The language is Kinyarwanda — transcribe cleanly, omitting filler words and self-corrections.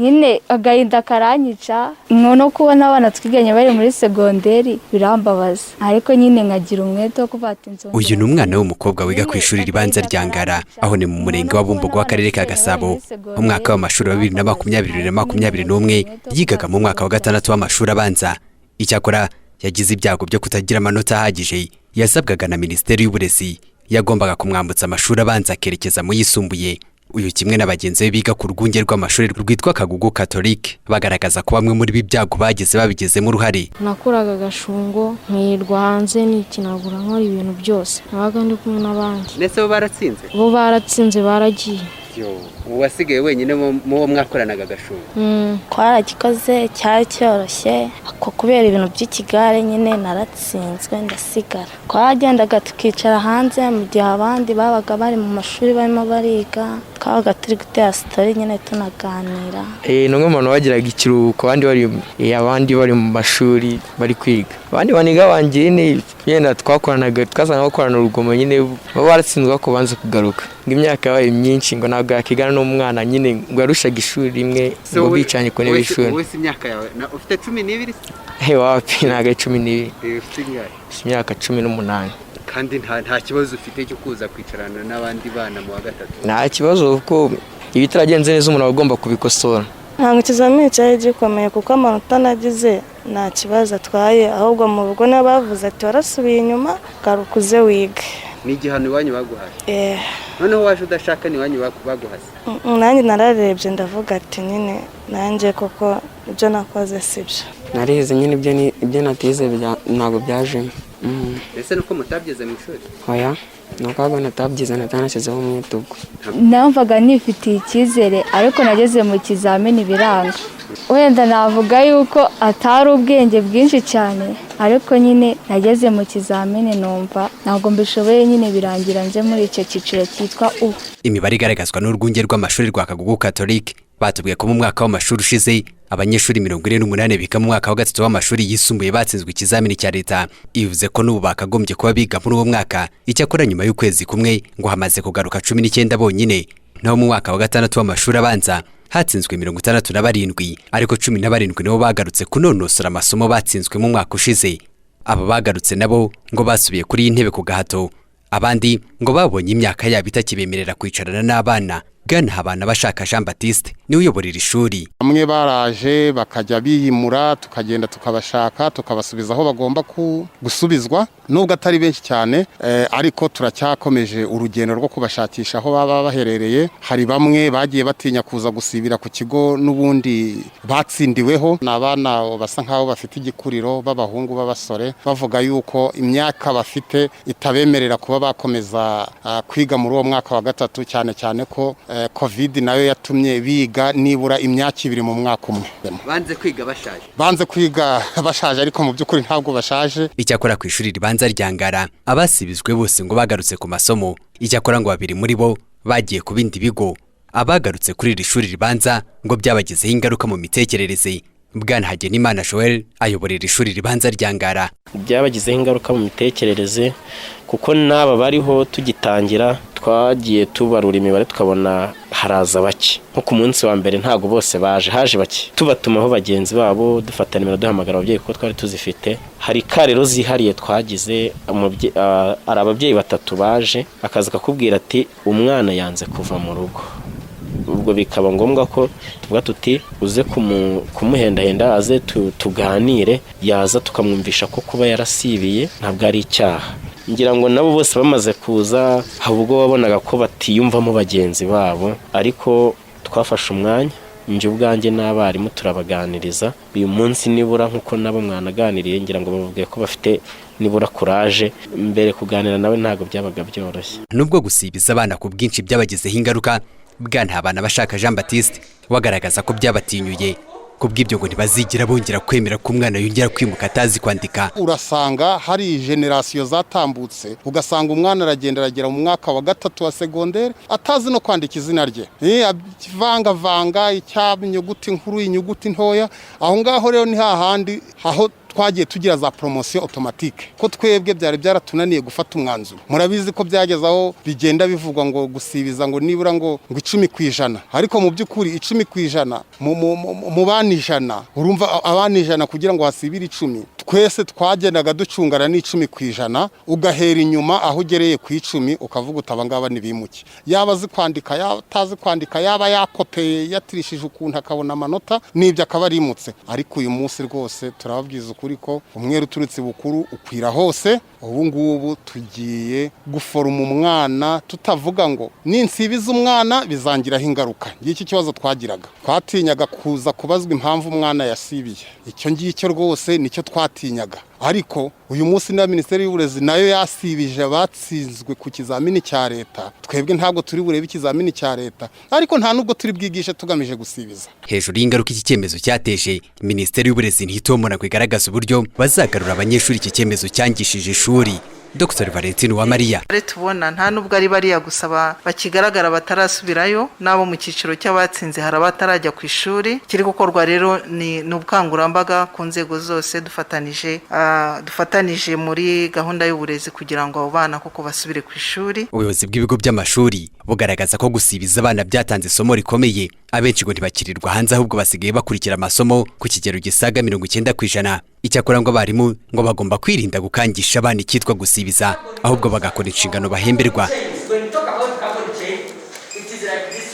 nyine agahinda karanyica no kubona abana twiganye bari muri segonderi birambabaza ariko nyine nkagira umwete wo kubata inzonga. Uyu ni umwana w'umukobwa wiga ku ishuri ribanza rya Ngara aho ni mu murenge wa Bumbogo w'akarere ka Gasabo. Umwaka w'amashuri wa 2020-2021 yigaga mu mwaka wa gatandatu w'amashuri abanza. Icyakora yagize ibyago byo kutagira amanota ahagije yasabwaga na Minisiteri y'Uburezi yagombaga kumwambutsa amashuri abanza akerekeza mu yisumbuye. Uyu kimwe n'abagenzi be biga ku rwunge rw'amashuri rwitwa Kagugu Catholique bagaragaza ko bamwe muri bibyago bagize babigezemo uruhare. Nakuraga agashungo nkirwa hanze n'ikinagura nkora ibintu byose nabaga ndi kumwe n'abandi. Ndetse bo baratsinze? Bo baratsinze baragiye. Uwasigaye wenyine mu mwakoranaga agashungo? Twaragikoze cyari cyoroshye ko kubera ibintu by'ikigare nyine naratsinzwe ndasigara. Twagendaga tukicara hanze mu gihe abandi babaga bari mu mashuri barimo bariga twabaga turi gutera story nyine tunaganira. N'umwe muntu wagiraga ikiruhuko abandi bari mu mashuri bari kwiga. Abandi baniga bangine yenda twakoranaga twasanga bakorana urugomo nyine baba baratsinzwe ko banze kugaruka. Ng'imyaka yabaye myinshi ngo ntabwo yakigana n'umwana nyine ngo yarushaga ishuri rimwe ngo bicanye ku ntebe y'ishuri. Wese imyaka yawe ufite 12? Wapi ntabwo 12. Ufite imyaka 18. Kandi nta kibazo ufite cyo kuza kwicarana n'abandi bana mu wa gatatu? Nta kibazo kuko ibitaragenze neza umuntu agomba kubikosora. Ntabwo ikizamini cyari gikomeye kuko amanota nagize nta kibazo atwaye ahubwo mu rugo n'abavuze ati warasubiye inyuma garukuze wiga. Ni igihano iwanyu baguhaye? Noneho waje udashaka ni iwanyu baguhaze? Nanjye nararebye ndavuga ati nyine nanjye koko ibyo nakoze sibyo. Narize nyine ibyo natize ntabwo byaje. Ese nuko mutabyize mu ishuri? Oya nuko natabyize natanashyizeho umwitugu. Namvaga nifitiye icyizere ariko nageze mu kizamini biranga. Wenda navuga yuko atari ubwenge bwinshi cyane ariko nyine nageze mu kizamini numva ntabwo mbishoboye nyine birangira nje muri icyo cyiciro cyitwa U. Imibare igaragazwa n'urwunge rw'amashuri rwa Kagugu Catholique batubwiye ko mu mwaka w'amashuri ushize abanyeshuri 48 biga mu mwaka wa gatatu w'amashuri yisumbuye batsinzwe ikizamini cya leta. Ivuze ko n'ubu bakagombye kuba biga muri uwo mwaka. Icyakora nyuma y'ukwezi kumwe ngo hamaze kugaruka 19 bonyine. Naho mu mwaka wa gatandatu w'amashuri abanza hatsinzwe 67 ariko 17 nibo bagarutse kunonosora amasomo batsinzwe mu mwaka ushize. Aba bagarutse nabo ngo basubiye kuri intebe ku gahato. Abandi ngo babonye imyaka yabo itakibemerera kwicarana n'abana. Bwana Abana bashaka Jean Baptiste ni uyoborera ishuri. Bamwe baraje bakajya biyimura tukagenda tukabashaka tukabasubiza aho bagomba gusubizwa nubwo atari benshi cyane ariko turacyakomeje urugendo rwo kubashakisha aho baba baherereye. Hari bamwe bagiye batinya kuza gusibira ku kigo n'ubundi batsindiweho. N'abana basa nkaho bafite igikuriro b'abahungu b'abasore bavuga yuko imyaka bafite itabemerera kuba bakomeza kwiga muri uwo mwaka wa gatatu cyane cyane ko Covid nayo yatumye biga nibura imyaka 2 mu mwaka umwe. Banze kwiga bashaje ariko mu by'ukuri ntabwo bashaje. Icyakora ku ishuri ribanza rya Ngara abasibizwe bose ngo bagarutse ku masomo. Icyakora ngo babiri muri bo bagiye ku bindi bigo. Abagarutse kuri iri shuri ribanza ngo byabagizeho ingaruka mu mitekerereze. Bwana Hagenimana Joel ayoborera ishuri ribanza rya Ngara. Byabagizeho ingaruka mu mitekerereze kuko naba bariho tugitangira twagiye tubarura imibare tukabona haraza bake. Nko ku munsi wa mbere ntago bose haje bake. Tubatumaho bagenzi babo dufata nimero duhamagara ababyeyi kuko twari tuzifite. Hari karero zihariye twagize ari ababyeyi 3 baje akaza kakubwira ati umwana yanze kuva mu rugo. Ubwo bikaba ngombwa ko tuvuga tuti uze kumuhendahenda aze tuganire yaza tukamwumvisha ko kuba yarasibiye ntabwo ari icyaha. Ngira ngo nabo bose bamaze kuza ahubwo wabonaga ko batiyumvamo bagenzi babo ariko twafashe umwanya nje ubwanjye n'abarimu turabaganiriza. Uyu munsi nibura nkuko nabo mwanaganiriye ngira ngo bavuge ko bafite nibura courage mbere kuganira nawe ntago byabaga byoroshye. Nubwo gusibiza abana ku bwinshi byabagizeho ingaruka Bwana Abana bashaka Jean Baptiste wagaragaza ko byabatinyuye kubw'ibyo ngo ntibazigira bongera kwemera ko umwana yongera kwimuka atazi kwandika. Urasanga hari generation zatambutse ugasanga umwana aragera mu mwaka wa gatatu wa secondaire atazi no kwandika izina rye. Vanga icyaba inyuguti nkuru inyuguti ntoya. Aho ngaho rero ni hahandi aho twagiye tugira za promotion automatique ko twebwe byari byaratunaniye gufata umwanzuro. Murabizi ko byagezaho bigenda bivugwa ngo gusibiza ngo nibura ngo 10%, ariko mu by'ukuri 10% mu bana 100 urumva abana 100 kugira ngo hasibire 10 twese twagendaga ducungana n'10%, ugahera inyuma aho ugereye ku 10 ukavuga utabangaba nibimuke, yaba azi kwandika yatazi kwandika, yaba yakopeye yatirishije ukuntu akabona amanota nibyo akaba arimutse. Ariko uyu munsi rwose turababwiza ukuri ko umwere uturutse bukuru ukwira hose. Ubu ngubu tugiye guforuma umwana tutavuga ngo ninsibiza umwana bizangiraho ingaruka. Ngiki kibazo twagiraga, twatinyaga kuza kubazwa impamvu umwana yasibiye. Icyo ngicyo rwose nicyo twatinyaga. Ariko uyu munsi na Minisiteri y'Uburezi nayo yasibije batsinzwe ku kizamini cya leta. Twebwe ntabwo turi burebe ikizamini cya leta, ariko nta nubwo turi bwigishe tugamije gusibiza. Hejuru y'ingaruka iki cyemezo cyateje, Minisiteri y'Uburezi ntitomona kwigaragaza uburyo bazagarura abanyeshuri iki cyemezo cyangishije ishuri. Dr. Valentine wa Maria tubona nta nubwo ari bariya gusaba bakigaragara batarasubirayo, nabo mu cyiciro cy'abatsinze hari abatarajya ku ishuri. Kiri gukorwa rero ni ubukangurambaga ku nzego zose dufatanije muri gahunda y'uburezi kugira ngo abo bana koko basubire ku ishuri. Ubuyobozi bw'ibigo by'amashuri bugaragaza ko gusibiza abana byatanze isomo rikomeye. Abenshi ngo ntibakirirwa hanze, ahubwo basigaye bakurikira amasomo ku kigero gisaga 90%. Icyakora ngo abarimu ngo bagomba kwirinda gukangisha abana icyitwa gusibiza, ahubwo bagakora inshingano bahemberwa.